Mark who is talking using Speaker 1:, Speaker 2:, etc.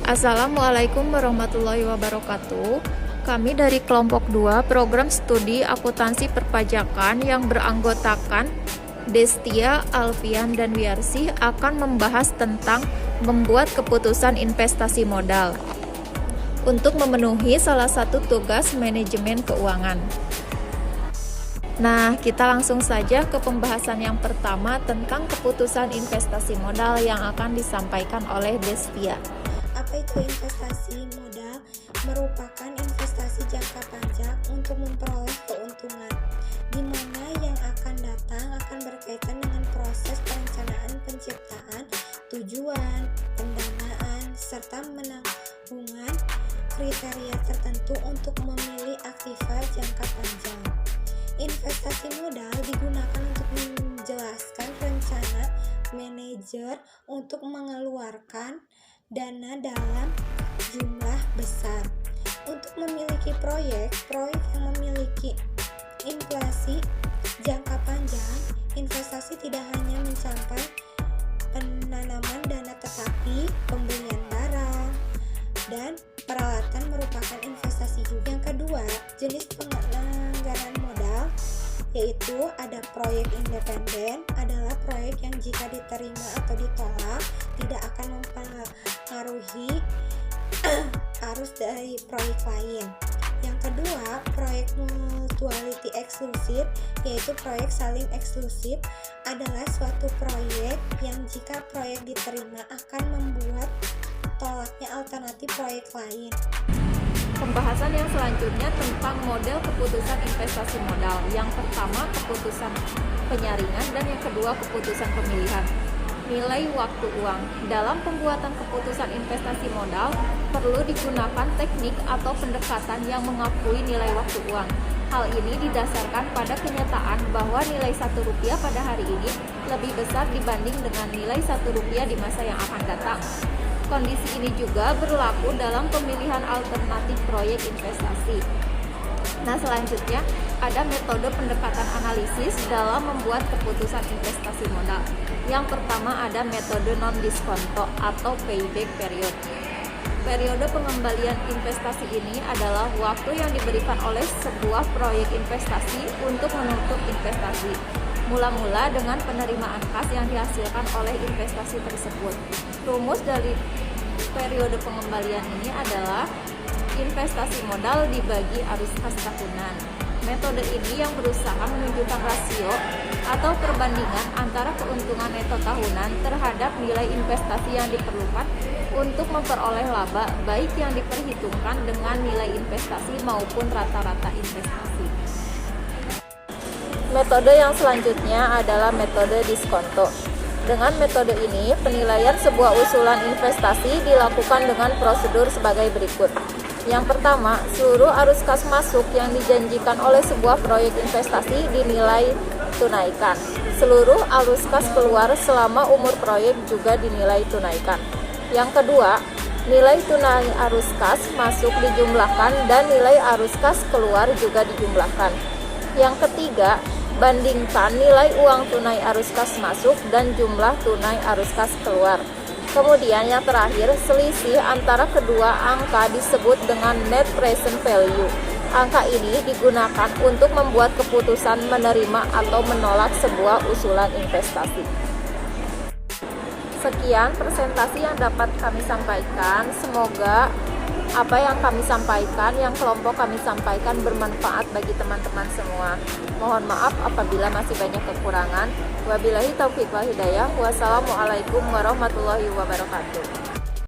Speaker 1: Assalamualaikum warahmatullahi wabarakatuh. Kami dari kelompok 2 program studi akuntansi perpajakan yang beranggotakan Destia, Alfian, dan Wiarsih akan membahas tentang membuat keputusan investasi modal untuk memenuhi salah satu tugas manajemen keuangan. Nah, kita langsung saja ke pembahasan yang pertama tentang keputusan investasi modal yang akan disampaikan oleh Destia.
Speaker 2: Apa itu investasi modal? Merupakan investasi jangka panjang untuk memperoleh keuntungan, di mana yang akan datang akan berkaitan dengan proses perencanaan penciptaan, tujuan, pendanaan, serta menanggungan kriteria tertentu untuk memilih aktiva jangka panjang. Investasi modal digunakan untuk menjelaskan rencana manajer untuk mengeluarkan dana dalam jumlah besar untuk memiliki proyek yang memiliki inflasi jangka panjang. Investasi tidak hanya mencapai penanaman dana, tetapi pembelian barang dan peralatan merupakan investasi juga. Yang kedua, jenis penganggaran modal, yaitu ada proyek independen, adalah proyek yang jika diterima atau ditolak tidak akan mempengaruhi arus dari proyek lain. Yang kedua, proyek mutuality eksklusif, yaitu proyek saling eksklusif, adalah suatu proyek yang jika proyek diterima akan membuat tolaknya alternatif proyek lain.
Speaker 1: Pembahasan yang selanjutnya tentang model keputusan investasi modal. Yang pertama, keputusan penyaringan, dan yang kedua, keputusan pemilihan. Nilai waktu uang. Dalam pembuatan keputusan investasi modal, perlu digunakan teknik atau pendekatan yang mengakui nilai waktu uang. Hal ini didasarkan pada kenyataan bahwa nilai Rp1 pada hari ini lebih besar dibanding dengan nilai Rp1 di masa yang akan datang. Kondisi ini juga berlaku dalam pemilihan alternatif proyek investasi. Nah, selanjutnya ada metode pendekatan analisis dalam membuat keputusan investasi modal. Yang pertama ada metode non-diskonto atau payback period. Periode pengembalian investasi ini adalah waktu yang diberikan oleh sebuah proyek investasi untuk menutup investasi, mula-mula dengan penerimaan kas yang dihasilkan oleh investasi tersebut. Rumus dari periode pengembalian ini adalah investasi modal dibagi arus kas tahunan. Metode ini yang berusaha menunjukkan rasio atau perbandingan antara keuntungan neto tahunan terhadap nilai investasi yang diperlukan untuk memperoleh laba, baik yang diperhitungkan dengan nilai investasi maupun rata-rata investasi. Metode yang selanjutnya adalah metode diskonto. Dengan metode ini, penilaian sebuah usulan investasi dilakukan dengan prosedur sebagai berikut. Yang pertama, seluruh arus kas masuk yang dijanjikan oleh sebuah proyek investasi dinilai tunaikan. Seluruh arus kas keluar selama umur proyek juga dinilai tunaikan. Yang kedua, nilai tunai arus kas masuk dijumlahkan dan nilai arus kas keluar juga dijumlahkan. Yang ketiga, bandingkan nilai uang tunai arus kas masuk dan jumlah tunai arus kas keluar. Kemudian yang terakhir, selisih antara kedua angka disebut dengan net present value. Angka ini digunakan untuk membuat keputusan menerima atau menolak sebuah usulan investasi. Sekian presentasi yang dapat kami sampaikan. Semoga apa yang kami sampaikan, yang kelompok kami sampaikan bermanfaat bagi teman-teman semua. Mohon maaf apabila masih banyak kekurangan. Wabillahi taufiq wal hidayah. Wassalamualaikum warahmatullahi wabarakatuh.